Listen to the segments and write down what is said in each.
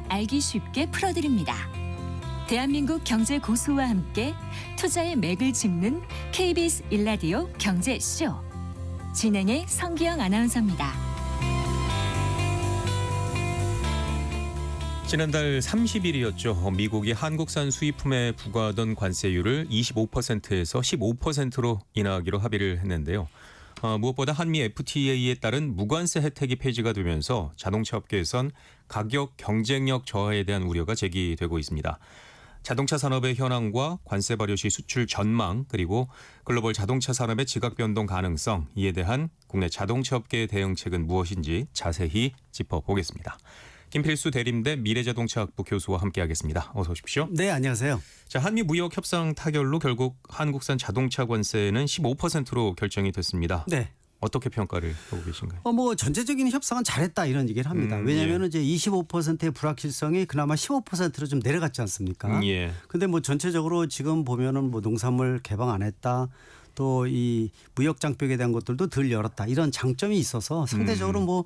알기 쉽게 풀어드립니다. 대한민국 경제 고수와 함께 투자의 맥을 짚는 KBS 1라디오 경제쇼. 진행의 성기영 아나운서입니다. 지난달 30일이었죠. 미국이 한국산 수입품에 부과하던 관세율을 25%에서 15%로 인하하기로 합의를 했는데요. 무엇보다 한미 FTA에 따른 무관세 혜택이 폐지가 되면서 자동차 업계에선 가격 경쟁력 저하에 대한 우려가 제기되고 있습니다. 자동차 산업의 현황과 관세 발효 시 수출 전망, 그리고 글로벌 자동차 산업의 지각 변동 가능성, 이에 대한 국내 자동차 업계의 대응책은 무엇인지 자세히 짚어보겠습니다. 김필수 대림대 미래자동차학부 교수와 함께하겠습니다. 어서 오십시오. 네, 안녕하세요. 자, 한미 무역 협상 타결로 결국 한국산 자동차 관세는 15%로 결정이 됐습니다. 네. 어떻게 평가를 하고 계신가요? 뭐 전체적인 협상은 잘했다 이런 얘기를 합니다. 왜냐하면 이제 25%의 불확실성이 그나마 15%로 좀 내려갔지 않습니까? 예. 근데 뭐 전체적으로 지금 보면은 뭐 농산물 개방 안 했다. 또 이 무역 장벽에 대한 것들도 덜 열었다. 이런 장점이 있어서 상대적으로 뭐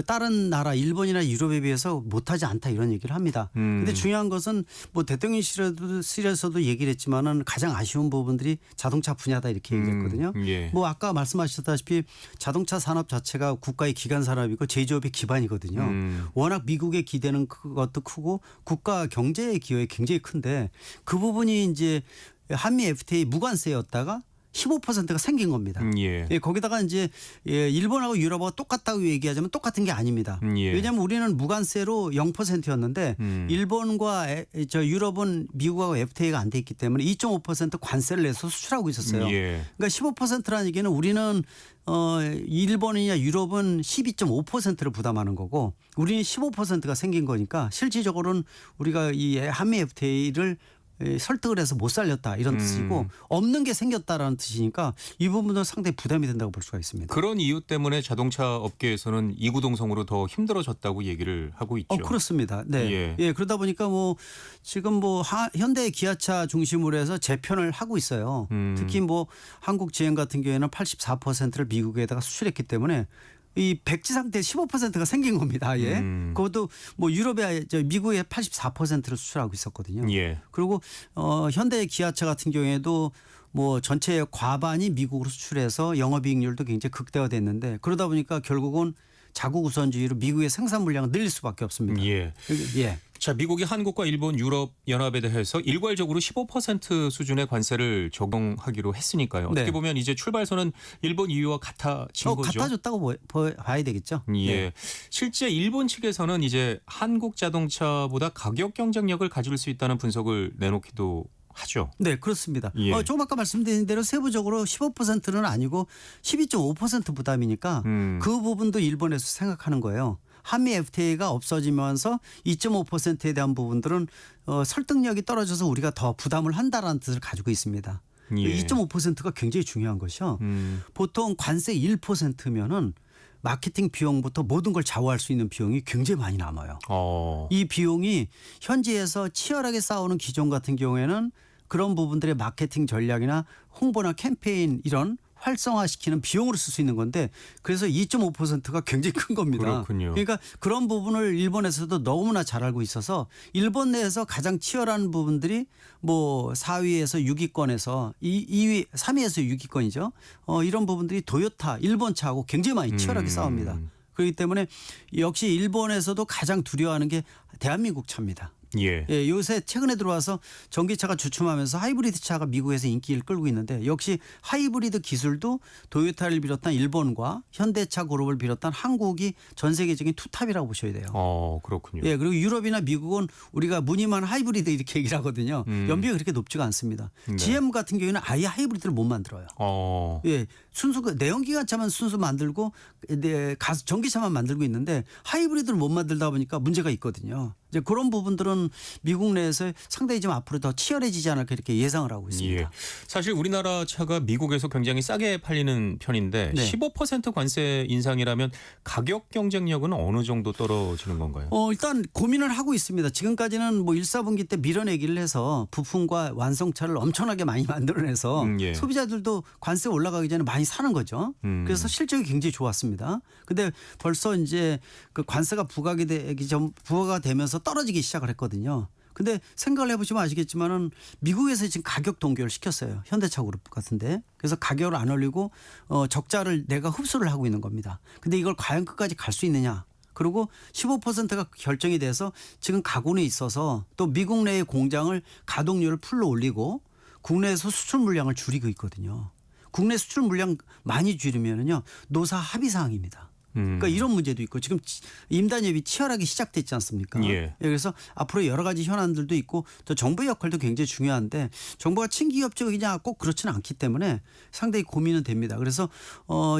다른 나라 일본이나 유럽에 비해서 못하지 않다 이런 얘기를 합니다. 근데 중요한 것은 뭐 대통령실에서도 얘기를 했지만은 가장 아쉬운 부분들이 자동차 분야다 이렇게 얘기했거든요. 예. 뭐 아까 말씀하셨다시피 자동차 산업 자체가 국가의 기간 산업이고 제조업의 기반이거든요. 워낙 미국에 기대는 것도 크고 국가 경제의 기여가 굉장히 큰데 그 부분이 이제 한미 FTA 무관세였다가 15%가 생긴 겁니다. 예. 거기다가 이제 일본하고 유럽하고 똑같다고 얘기하자면 똑같은 게 아닙니다. 예. 왜냐하면 우리는 무관세로 0%였는데 일본과 유럽은 미국하고 FTA가 안 돼 있기 때문에 2.5% 관세를 내서 수출하고 있었어요. 예. 그러니까 15%라는 얘기는 우리는 일본이나 유럽은 12.5%를 부담하는 거고 우리는 15%가 생긴 거니까 실질적으로는 우리가 이 한미 FTA를 설득을 해서 못 살렸다 이런 뜻이고 없는 게 생겼다라는 뜻이니까 이 부분도 상당히 부담이 된다고 볼 수가 있습니다. 그런 이유 때문에 자동차 업계에서는 이구동성으로 더 힘들어졌다고 얘기를 하고 있죠. 그렇습니다. 네. 예. 그러다 보니까 뭐 지금 뭐 현대 기아차 중심으로 해서 재편을 하고 있어요. 특히 뭐 한국 GM 같은 경우에는 84%를 미국에다가 수출했기 때문에 이 백지 상태 15%가 생긴 겁니다. 예. 그것도 뭐 유럽에 미국에 84%를 수출하고 있었거든요. 예. 그리고 현대 기아차 같은 경우에도 뭐 전체의 과반이 미국으로 수출해서 영업이익률도 굉장히 극대화됐는데 그러다 보니까 결국은 자국 우선주의로 미국의 생산 물량을 늘릴 수밖에 없습니다. 예. 예. 자, 미국이 한국과 일본, 유럽 연합에 대해서 일괄적으로 15% 수준의 관세를 적용하기로 했으니까요. 어떻게 네. 보면 이제 출발선은 일본, EU와 같아진 거죠. 같아졌다고 봐야 되겠죠. 예. 네. 실제 일본 측에서는 이제 한국 자동차보다 가격 경쟁력을 가질 수 있다는 분석을 내놓기도 하죠. 네, 그렇습니다. 예. 조금 아까 말씀드린 대로 세부적으로 15%는 아니고 12.5% 부담이니까 그 부분도 일본에서 생각하는 거예요. 한미 FTA가 없어지면서 2.5%에 대한 부분들은 설득력이 떨어져서 우리가 더 부담을 한다라는 뜻을 가지고 있습니다. 예. 2.5%가 굉장히 중요한 것이요. 보통 관세 1%면은 마케팅 비용부터 모든 걸 좌우할 수 있는 비용이 굉장히 많이 남아요. 이 비용이 현지에서 치열하게 싸우는 기종 같은 경우에는 그런 부분들의 마케팅 전략이나 홍보나 캠페인 이런 활성화시키는 비용으로 쓸 수 있는 건데 그래서 2.5%가 굉장히 큰 겁니다. 그렇군요. 그러니까 그런 부분을 일본에서도 너무나 잘 알고 있어서 일본 내에서 가장 치열한 부분들이 뭐 4위에서 6위권에서 2위, 3위에서 6위권이죠. 이런 부분들이 도요타, 일본 차하고 굉장히 많이 치열하게 싸웁니다. 그렇기 때문에 역시 일본에서도 가장 두려워하는 게 대한민국 차입니다. 예. 요새 최근에 들어와서 전기차가 주춤하면서 하이브리드 차가 미국에서 인기를 끌고 있는데 역시 하이브리드 기술도 도요타를 비롯한 일본과 현대차 그룹을 비롯한 한국이 전 세계적인 투탑이라고 보셔야 돼요. 그렇군요. 그리고 유럽이나 미국은 우리가 무늬만 하이브리드 이렇게 얘기를 하거든요. 연비가 그렇게 높지가 않습니다. 네. GM 같은 경우에는 아예 하이브리드를 못 만들어요. 순수 내연기관차만 순수 만들고 전기차만 만들고 있는데 하이브리드를 못 만들다 보니까 문제가 있거든요. 이제 그런 부분들은 미국 내에서 상당히 좀 앞으로 더 치열해지지 않을까 이렇게 예상을 하고 있습니다. 예. 사실 우리나라 차가 미국에서 굉장히 싸게 팔리는 편인데 네. 15% 관세 인상이라면 가격 경쟁력은 어느 정도 떨어지는 건가요? 일단 고민을 하고 있습니다. 지금까지는 뭐 1, 4분기 때 밀어내기를 해서 부품과 완성차를 엄청나게 많이 만들어내서 예. 소비자들도 관세 올라가기 전에 많이 사는 거죠. 그래서 실적이 굉장히 좋았습니다. 근데 벌써 이제 그 관세가 부과가 되면서 떨어지기 시작을 했거든요. 근데 생각을 해보시면 아시겠지만은 미국에서 지금 가격 동결을 시켰어요. 현대차 그룹 같은데. 그래서 가격을 안 올리고 적자를 내가 흡수를 하고 있는 겁니다. 근데 이걸 과연 끝까지 갈 수 있느냐. 그리고 15%가 결정이 돼서 지금 가고는 있어서 또 미국 내의 공장을 가동률을 풀로 올리고 국내에서 수출 물량을 줄이고 있거든요. 국내 수출 물량 많이 줄이면은요 노사 합의 사항입니다. 그러니까 이런 문제도 있고 지금 임단협이 치열하게 시작됐지 않습니까? 예. 그래서 앞으로 여러 가지 현안들도 있고 또 정부의 역할도 굉장히 중요한데 정부가 친기업적이냐 꼭 그렇지는 않기 때문에 상당히 고민은 됩니다. 그래서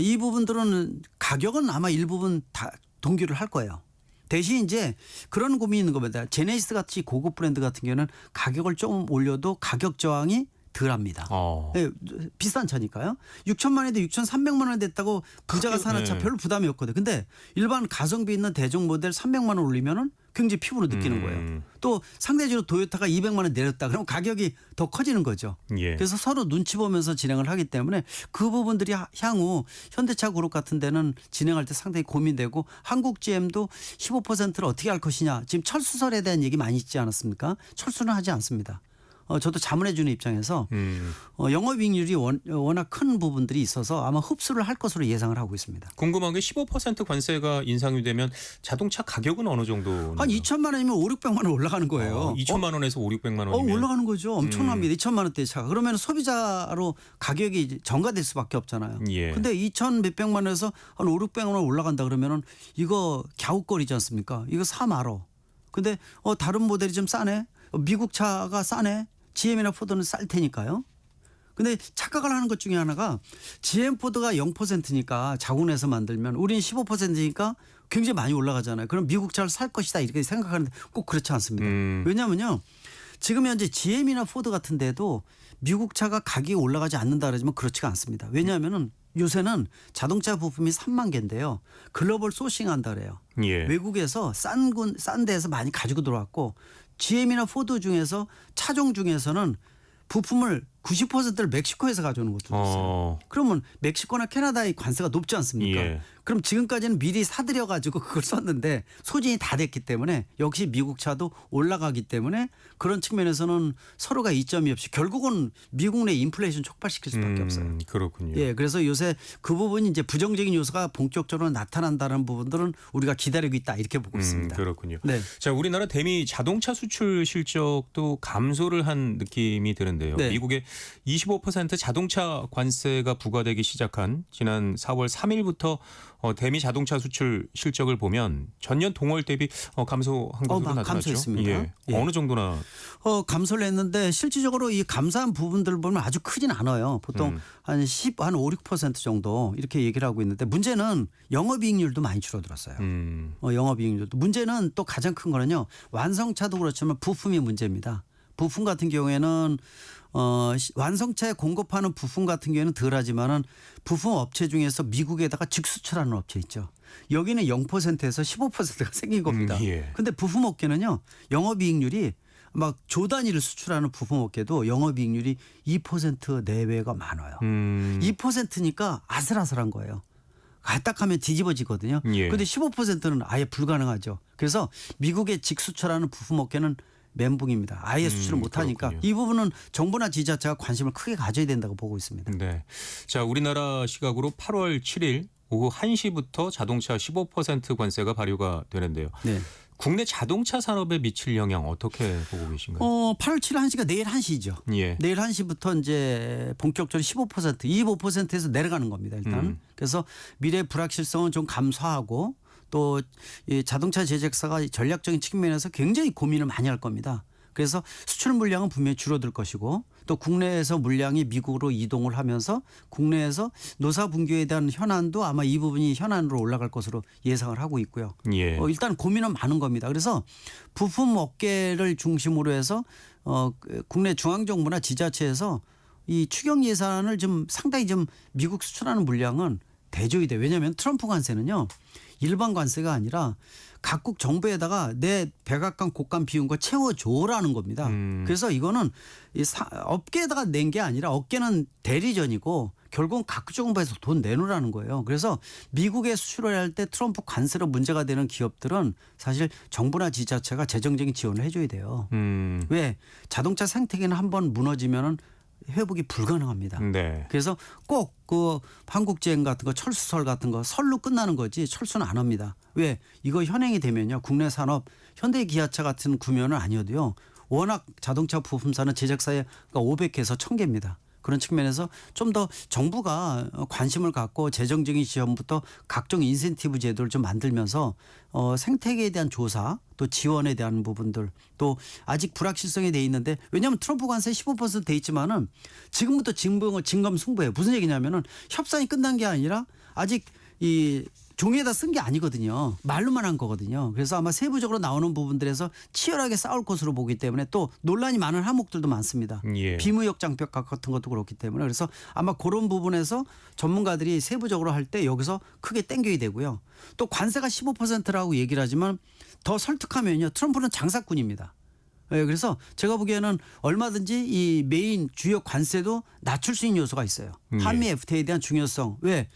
이 부분들은 가격은 아마 일부분 다 동결을 할 거예요. 대신 이제 그런 고민이 있는 겁니다. 제네시스 같이 고급 브랜드 같은 경우는 가격을 좀 올려도 가격 저항이 덜합니다. 네, 비싼 차니까요. 6천만 원인데 6,300만 원 됐다고 부자가 사는 차 별로 부담이 없거든요. 근데 일반 가성비 있는 대중 모델 300만 원 올리면은 굉장히 피부로 느끼는 거예요. 또 상대적으로 도요타가 200만 원 내렸다. 그럼 가격이 더 커지는 거죠. 예. 그래서 서로 눈치 보면서 진행을 하기 때문에 그 부분들이 향후 현대차 그룹 같은 데는 진행할 때 상당히 고민되고 한국 GM도 15%를 어떻게 할 것이냐. 지금 철수설에 대한 얘기 많이 있지 않았습니까? 철수는 하지 않습니다. 저도 자문해 주는 입장에서 영업이익률이 워낙 큰 부분들이 있어서 아마 흡수를 할 것으로 예상을 하고 있습니다. 궁금한 게 15% 관세가 인상이 되면 자동차 가격은 어느 정도? 한 2천만 원이면 5, 600만 원 올라가는 거예요. 2천만 원에서 5, 600만 원이면 올라가는 거죠. 엄청납니다. 2천만 원대 차가. 그러면 소비자로 가격이 전가될 수밖에 없잖아요. 예. 근데 2천 몇백만 원에서 한 5, 600만 원 올라간다 그러면은 이거 갸웃거리지 않습니까? 이거 사 말어. 근데 다른 모델이 좀 싸네. 미국 차가 싸네. GM이나 포드는 쌀 테니까요. 근데 착각을 하는 것 중에 하나가 GM 포드가 0%니까 자국내에서 만들면 우리는 15%니까 굉장히 많이 올라가잖아요. 그럼 미국 차를 살 것이다 이렇게 생각하는데 꼭 그렇지 않습니다. 왜냐하면요. 지금 현재 GM이나 포드 같은 데도 미국 차가 가격이 올라가지 않는다 그러지만 그렇지가 않습니다. 왜냐하면은 요새는 자동차 부품이 3만 개인데요. 글로벌 소싱 한다 그래요. 예. 외국에서 싼 데에서 많이 가지고 들어왔고 GM이나 포드 중에서 차종 중에서는 부품을 90%를 멕시코에서 가져오는 것도 있어요. 그러면 멕시코나 캐나다의 관세가 높지 않습니까? 예. 그럼 지금까지는 미리 사들여 가지고 그걸 썼는데 소진이 다 됐기 때문에 역시 미국 차도 올라가기 때문에 그런 측면에서는 서로가 이점이 없이 결국은 미국 내 인플레이션 촉발시킬 수밖에 없어요. 그렇군요. 예, 그래서 요새 그 부분이 이제 부정적인 요소가 본격적으로 나타난다는 부분들은 우리가 기다리고 있다 이렇게 보고 있습니다. 그렇군요. 네. 자, 우리나라 대미 자동차 수출 실적도 감소를 한 느낌이 드는데요. 네. 미국의 25% 자동차 관세가 부과되기 시작한 지난 4월 3일부터 대미 자동차 수출 실적을 보면 전년 동월 대비 감소한 것으로 나타났죠. 감소했습니다. 예. 예. 어느 정도나? 감소를 했는데 실질적으로 이 감소한 부분들을 보면 아주 크진 않아요. 보통 한 5, 6% 정도 이렇게 얘기를 하고 있는데 문제는 영업이익률도 많이 줄어들었어요. 영업이익률도. 문제는 또 가장 큰 거는요. 완성차도 그렇지만 부품이 문제입니다. 부품 같은 경우에는 완성차에 공급하는 부품 같은 경우에는 덜하지만은 부품 업체 중에서 미국에다가 직수출하는 업체 있죠. 여기는 0%에서 15%가 생긴 겁니다. 예. 근데 부품 업계는요. 영업이익률이 막 조 단위를 수출하는 부품 업계도 영업이익률이 2% 내외가 많아요. 2%니까 아슬아슬한 거예요. 딱 하면 뒤집어지거든요. 예. 그런데 15%는 아예 불가능하죠. 그래서 미국에 직수출하는 부품 업계는 멘붕입니다. 아예 수출을 못하니까 그렇군요. 이 부분은 정부나 지자체가 관심을 크게 가져야 된다고 보고 있습니다. 네. 자, 우리나라 시각으로 8월 7일 오후 1시부터 자동차 15% 관세가 발효가 되는데요. 네. 국내 자동차 산업에 미칠 영향 어떻게 보고 계신가요? 8월 7일 1시가 내일 1시죠. 예. 내일 1시부터 이제 본격적으로 15%, 25%에서 내려가는 겁니다. 일단. 그래서 미래 불확실성은 좀 감소하고 또 이 자동차 제작사가 전략적인 측면에서 굉장히 고민을 많이 할 겁니다. 그래서 수출 물량은 분명히 줄어들 것이고 또 국내에서 물량이 미국으로 이동을 하면서 국내에서 노사 분규에 대한 현안도 아마 이 부분이 현안으로 올라갈 것으로 예상을 하고 있고요. 예. 일단 고민은 많은 겁니다. 그래서 부품 업계를 중심으로 해서 국내 중앙정부나 지자체에서 이 추경 예산을 좀 상당히 좀 미국 수출하는 물량은 대줘야 돼요. 왜냐하면 트럼프 관세는요. 일반 관세가 아니라 각국 정부에다가 내 백악관 곡간 비운 거 채워줘라는 겁니다. 그래서 이거는 업계에다가 낸 게 아니라 업계는 대리전이고 결국은 각국 정부에서 돈 내놓으라는 거예요. 그래서 미국에 수출을 할 때 트럼프 관세로 문제가 되는 기업들은 사실 정부나 지자체가 재정적인 지원을 해줘야 돼요. 왜? 자동차 생태계는 한번 무너지면은 회복이 불가능합니다. 네. 그래서 꼭 그 한국제행 같은 거 철수설 같은 거 설로 끝나는 거지 철수는 안 합니다. 왜? 이거 현행이 되면요. 국내 산업 현대기아차 같은 구면은 아니어도요. 워낙 자동차 부품사는 제작사가 500개에서 1000개입니다. 그런 측면에서 좀 더 정부가 관심을 갖고 재정적인 지원부터 각종 인센티브 제도를 좀 만들면서 생태계에 대한 조사 또 지원에 대한 부분들 또 아직 불확실성이 돼 있는데 왜냐하면 트럼프 관세 15% 돼 있지만은 지금부터 진검승부예요. 무슨 얘기냐면은 협상이 끝난 게 아니라 아직 이 종이에다 쓴 게 아니거든요. 말로만 한 거거든요. 그래서 아마 세부적으로 나오는 부분들에서 치열하게 싸울 것으로 보기 때문에 또 논란이 많은 항목들도 많습니다. 예. 비무역 장벽 같은 것도 그렇기 때문에 그래서 아마 그런 부분에서 전문가들이 세부적으로 할 때 여기서 크게 땡겨야 되고요. 또 관세가 15%라고 얘기를 하지만 더 설득하면요. 트럼프는 장사꾼입니다. 네, 그래서 제가 보기에는 얼마든지 이 메인 주요 관세도 낮출 수 있는 요소가 있어요. 한미 FTA에 대한 중요성. 왜?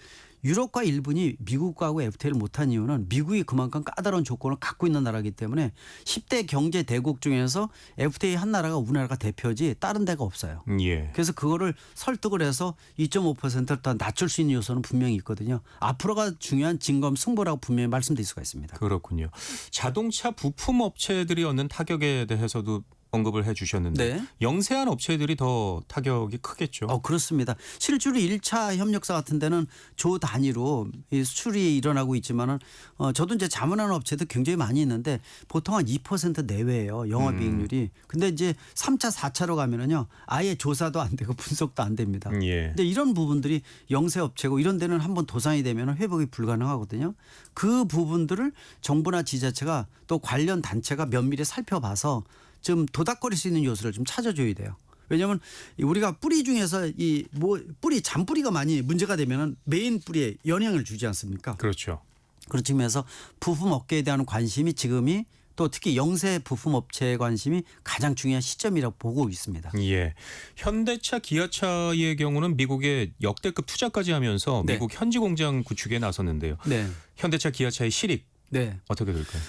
유럽과 일본이 미국하고 FTA를 못한 이유는 미국이 그만큼 까다로운 조건을 갖고 있는 나라이기 때문에 10대 경제 대국 중에서 FTA 한 나라가 우리나라가 대표지 다른 데가 없어요. 예. 그래서 그거를 설득을 해서 2.5%를 더 낮출 수 있는 요소는 분명히 있거든요. 앞으로가 중요한 진검승부라고 분명히 말씀드릴 수가 있습니다. 그렇군요. 자동차 부품 업체들이 얻는 타격에 대해서도 언급을 해 주셨는데 네. 영세한 업체들이 더 타격이 크겠죠. 그렇습니다. 실제로 1차 협력사 같은 데는 조 단위로 이 수출이 일어나고 있지만은 저도 이제 자문하는 업체도 굉장히 많이 있는데 보통 한 2% 내외예요. 영업이익률이. 근데 이제 3차, 4차로 가면은요. 아예 조사도 안 되고 분석도 안 됩니다. 예. 근데 이런 부분들이 영세 업체고 이런 데는 한번 도산이 되면 회복이 불가능하거든요. 그 부분들을 정부나 지자체가 또 관련 단체가 면밀히 살펴봐서 좀 도닥거릴 수 있는 요소를 좀 찾아줘야 돼요. 왜냐하면 우리가 뿌리 중에서 이 뿌리 잔뿌리가 많이 문제가 되면은 메인 뿌리에 영향을 주지 않습니까? 그렇죠. 그런 측면에서 부품 업계에 대한 관심이 지금이 또 특히 영세 부품 업체의 관심이 가장 중요한 시점이라고 보고 있습니다. 예. 현대차, 기아차의 경우는 미국에 역대급 투자까지 하면서 네. 미국 현지 공장 구축에 나섰는데요. 네. 현대차, 기아차의 실익 네. 어떻게 될까요?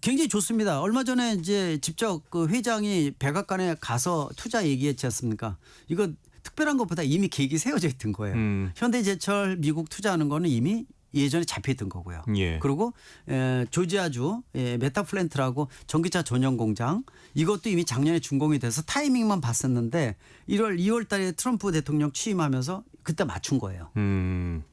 굉장히 좋습니다. 얼마 전에 이제 직접 그 회장이 백악관에 가서 투자 얘기했지 않습니까? 이거 특별한 것보다 이미 계획이 세워져 있던 거예요. 현대제철 미국 투자하는 거는 이미 예전에 잡혀있던 거고요. 예. 그리고 조지아주 메타플랜트라고 전기차 전용 공장 이것도 이미 작년에 준공이 돼서 타이밍만 봤었는데 2월 달에 트럼프 대통령 취임하면서 그때 맞춘 거예요.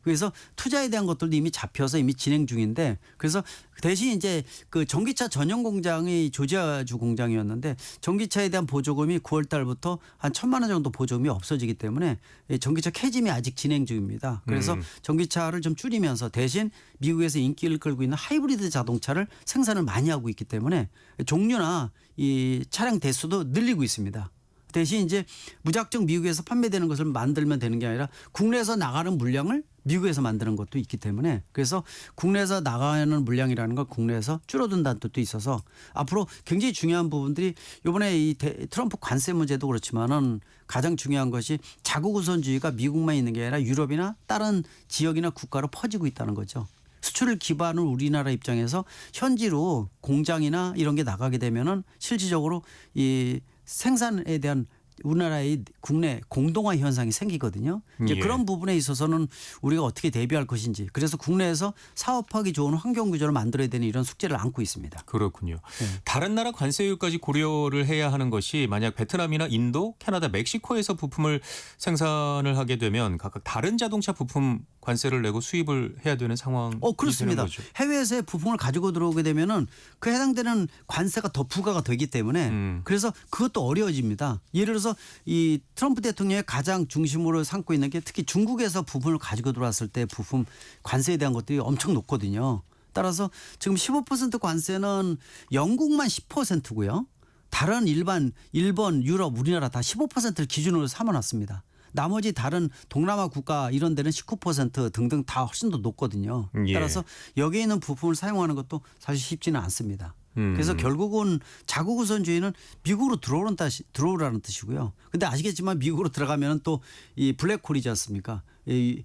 그래서 투자에 대한 것들도 이미 잡혀서 이미 진행 중인데 그래서 대신 이제 그 전기차 전용 공장이 조지아주 공장이었는데 전기차에 대한 보조금이 9월 달부터 한 1,000만 원 정도 보조금이 없어지기 때문에 전기차 캐짐이 아직 진행 중입니다. 그래서 전기차를 좀 줄이면서 대신 미국에서 인기를 끌고 있는 하이브리드 자동차를 생산을 많이 하고 있기 때문에 종류나 이 차량 대수도 늘리고 있습니다. 대신 이제 무작정 미국에서 판매되는 것을 만들면 되는 게 아니라 국내에서 나가는 물량을 미국에서 만드는 것도 있기 때문에 그래서 국내에서 나가는 물량이라는 건 국내에서 줄어든다는 뜻도 있어서 앞으로 굉장히 중요한 부분들이 이번에 이 트럼프 관세 문제도 그렇지만은 가장 중요한 것이 자국 우선주의가 미국만 있는 게 아니라 유럽이나 다른 지역이나 국가로 퍼지고 있다는 거죠. 수출을 기반으로 우리나라 입장에서 현지로 공장이나 이런 게 나가게 되면은 실질적으로 이 생산에 대한 우리나라의 국내 공동화 현상이 생기거든요. 이제 예. 그런 부분에 있어서는 우리가 어떻게 대비할 것인지 그래서 국내에서 사업하기 좋은 환경 구조를 만들어야 되는 이런 숙제를 안고 있습니다. 그렇군요. 다른 나라 관세율까지 고려를 해야 하는 것이 만약 베트남이나 인도, 캐나다, 멕시코에서 부품을 생산을 하게 되면 각각 다른 자동차 부품 관세를 내고 수입을 해야 되는 상황이 그렇습니다. 되는 거죠. 해외에서의 부품을 가지고 들어오게 되면은 그 해당되는 관세가 더 부과가 되기 때문에 그래서 그것도 어려워집니다. 예를 들어서 이 트럼프 대통령의 가장 중심으로 삼고 있는 게 특히 중국에서 부품을 가지고 들어왔을 때 부품 관세에 대한 것들이 엄청 높거든요. 따라서 지금 15% 관세는 영국만 10%고요. 다른 일본, 유럽, 우리나라 다 15%를 기준으로 삼아놨습니다. 나머지 다른 동남아 국가 이런 데는 19% 등등 다 훨씬 더 높거든요. 예. 따라서 여기에 있는 부품을 사용하는 것도 사실 쉽지는 않습니다. 그래서 결국은 자국 우선주의는 미국으로 들어오라는 뜻이고요. 근데 아시겠지만 미국으로 들어가면 또 이 블랙홀이지 않습니까? 예를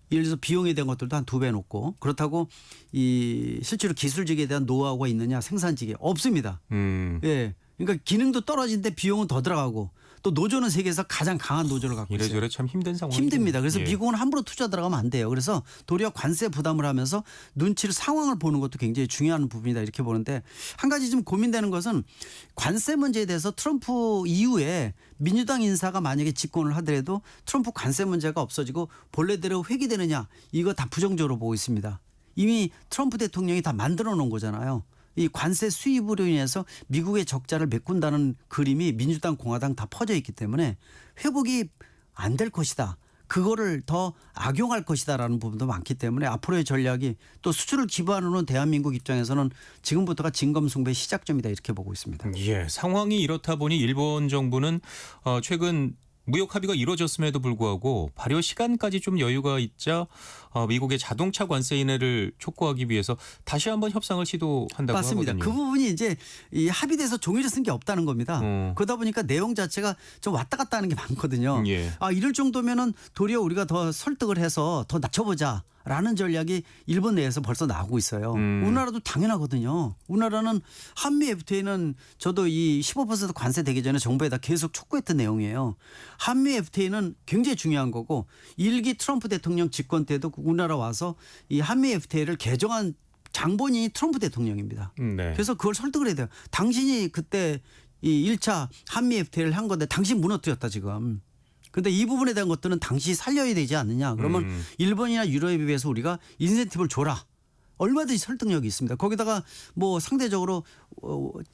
들어서 비용에 대한 것들도 한 2배 높고 그렇다고 이 실제로 기술직에 대한 노하우가 있느냐 생산직에 없습니다. 예. 그러니까 기능도 떨어지는데 비용은 더 들어가고 또 노조는 세계에서 가장 강한 노조를 갖고 있어요. 이래저래 참 힘든 상황이 힘듭니다. 그래서 예. 미국은 함부로 투자 들어가면 안 돼요. 그래서 도리어 관세 부담을 하면서 눈치를 상황을 보는 것도 굉장히 중요한 부분이다 이렇게 보는데 한 가지 좀 고민되는 것은 관세 문제에 대해서 트럼프 이후에 민주당 인사가 만약에 집권을 하더라도 트럼프 관세 문제가 없어지고 본래대로 회귀되느냐 이거 다 부정적으로 보고 있습니다. 이미 트럼프 대통령이 다 만들어 놓은 거잖아요. 이 관세 수입으로 인해서 미국의 적자를 메꾼다는 그림이 민주당 공화당 다 퍼져 있기 때문에 회복이 안 될 것이다. 그거를 더 악용할 것이다라는 부분도 많기 때문에 앞으로의 전략이 또 수출을 기반으로 대한민국 입장에서는 지금부터가 진검승부의 시작점이다 이렇게 보고 있습니다. 예, 상황이 이렇다 보니 일본 정부는 최근 무역 합의가 이루어졌음에도 불구하고 발효 시간까지 좀 여유가 있자 미국의 자동차 관세 인하를 촉구하기 위해서 다시 한번 협상을 시도한다고 맞습니다. 하거든요. 그 부분이 이제 이 합의돼서 종이를 쓴 게 없다는 겁니다. 그러다 보니까 내용 자체가 좀 왔다 갔다 하는 게 많거든요. 예. 이럴 정도면은 도리어 우리가 더 설득을 해서 더 낮춰보자. 라는 전략이 일본 내에서 벌써 나오고 있어요. 우리나라도 당연하거든요. 우리나라는 한미 FTA는 저도 이 15% 관세 되기 전에 정부에다 계속 촉구했던 내용이에요. 한미 FTA는 굉장히 중요한 거고 1기 트럼프 대통령 집권 때도 우리나라 와서 이 한미 FTA를 개정한 장본인이 트럼프 대통령입니다. 네. 그래서 그걸 설득을 해야 돼요. 당신이 그때 이 1차 한미 FTA를 한 건데 당신 무너뜨렸다 지금. 그런데 이 부분에 대한 것들은 당시 살려야 되지 않느냐. 그러면 일본이나 유럽에 비해서 우리가 인센티브를 줘라. 얼마든지 설득력이 있습니다. 거기다가 뭐 상대적으로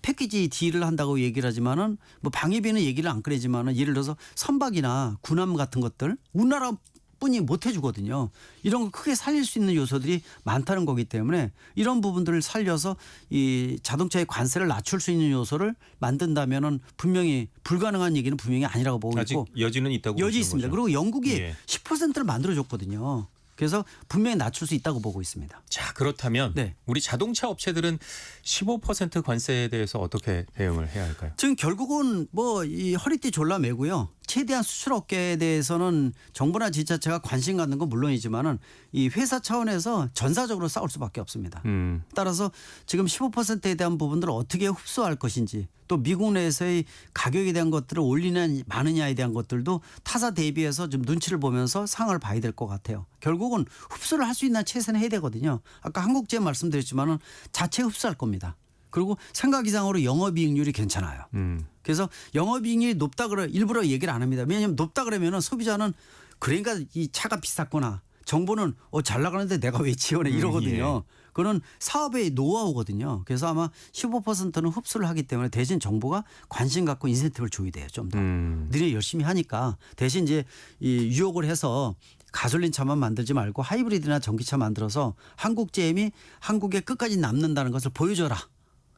패키지 딜을 한다고 얘기를 하지만은 뭐 방위비는 얘기를 안 꺼내지만은 예를 들어서 선박이나 군함 같은 것들 우리나라 뿐이 못 해주거든요. 이런 거 크게 살릴 수 있는 요소들이 많다는 거기 때문에 이런 부분들을 살려서 이 자동차의 관세를 낮출 수 있는 요소를 만든다면은 분명히 불가능한 얘기는 분명히 아니라고 보고 아직 있고 여지는 있다고 여지 보시는 있습니다. 거죠? 그리고 영국이 예. 10%를 만들어줬거든요. 그래서 분명히 낮출 수 있다고 보고 있습니다. 자, 그렇다면 네. 우리 자동차 업체들은 15% 관세에 대해서 어떻게 대응을 해야 할까요? 지금 결국은 뭐 이 허리띠 졸라매고요. 최대한 수출 업계에 대해서는 정부나 지자체가 관심 갖는 건 물론이지만은 이 회사 차원에서 전사적으로 싸울 수밖에 없습니다. 따라서 지금 15%에 대한 부분들을 어떻게 흡수할 것인지 또 미국 내에서의 가격에 대한 것들을 올리는 마느냐에 대한 것들도 타사 대비해서 좀 눈치를 보면서 상황을 봐야 될 것 같아요. 결국은 흡수를 할 수 있는 체세는 해야 되거든요. 아까 한국제 말씀드렸지만은 자체 흡수할 겁니다. 그리고 생각 이상으로 영업이익률이 괜찮아요. 그래서 영업이익률이 높다 그래 일부러 얘기를 안 합니다. 왜냐하면 높다 그러면은 소비자는 그러니까 이 차가 비쌌구나. 정부는 잘 나가는데 내가 왜 지원해 이러거든요. 그건 사업의 노하우거든요. 그래서 아마 15%는 흡수를 하기 때문에 대신 정부가 관심 갖고 인센티브를 줘야 돼요. 좀 더. 너네 열심히 하니까 대신 이제 이 유혹을 해서 가솔린 차만 만들지 말고 하이브리드나 전기차 만들어서 한국 제임이 한국에 끝까지 남는다는 것을 보여줘라.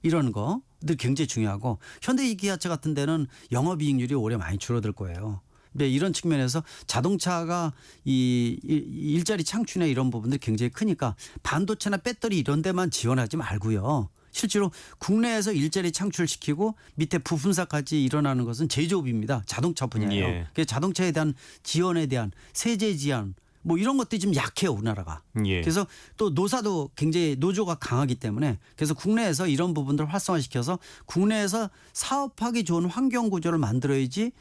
이런 거들 굉장히 중요하고 현대기아차 같은 데는 영업이익률이 올해 많이 줄어들 거예요. 근데 이런 측면에서 자동차가 이 일자리 창출이나 이런 부분들이 굉장히 크니까 반도체나 배터리 이런 데만 지원하지 말고요. 실제로 국내에서 일자리 창출시키고 밑에 부품사까지 일어나는 것은 제조업입니다. 자동차 분야예요. 예. 그래서 자동차에 대한 지원에 대한 세제 지원 뭐 이런 것들이 좀 약해요, 우리나라가. 예. 그래서 또 노사도 굉장히 노조가 강하기 때문에 그래서 국내에서 이런 부분들을 활성화시켜서 국내에서 사업하기 좋은 환경 구조를 만들어야지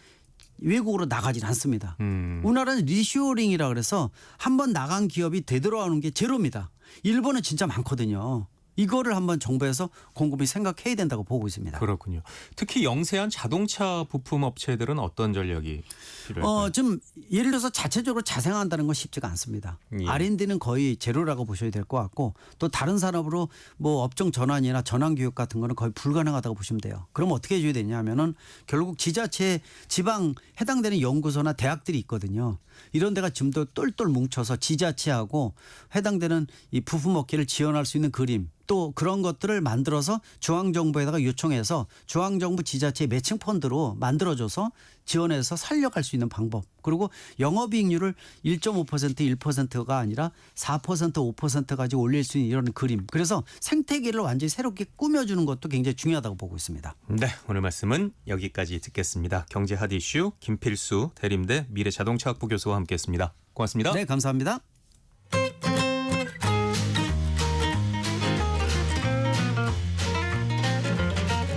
외국으로 나가질 않습니다. 우리나라는 리쇼링이라 그래서 한번 나간 기업이 되돌아오는 게 제로입니다. 일본은 진짜 많거든요. 이거를 한번 정부에서 곰곰이 생각해야 된다고 보고 있습니다. 그렇군요. 특히 영세한 자동차 부품 업체들은 어떤 전략이 필요할까요? 좀 예를 들어서 자체적으로 자생한다는 건 쉽지가 않습니다. 예. R&D는 거의 제로라고 보셔야 될 것 같고 또 다른 산업으로 뭐 업종 전환이나 전환 교육 같은 거는 거의 불가능하다고 보시면 돼요. 그럼 어떻게 해줘야 되냐면은 결국 지자체 지방 해당되는 연구소나 대학들이 있거든요. 이런 데가 좀 더 똘똘 뭉쳐서 지자체하고 해당되는 이 부품 업계를 지원할 수 있는 그림 또 그런 것들을 만들어서 중앙정부에다가 요청해서 중앙정부 지자체 매칭 펀드로 만들어줘서 지원해서 살려갈 수 있는 방법. 그리고 영업이익률을 1.5% 1%가 아니라 4% 5%까지 올릴 수 있는 이런 그림. 그래서 생태계를 완전히 새롭게 꾸며주는 것도 굉장히 중요하다고 보고 있습니다. 네, 오늘 말씀은 여기까지 듣겠습니다. 경제 핫 이슈 김필수 대림대 미래자동차학부 교수와 함께했습니다. 고맙습니다. 네, 감사합니다.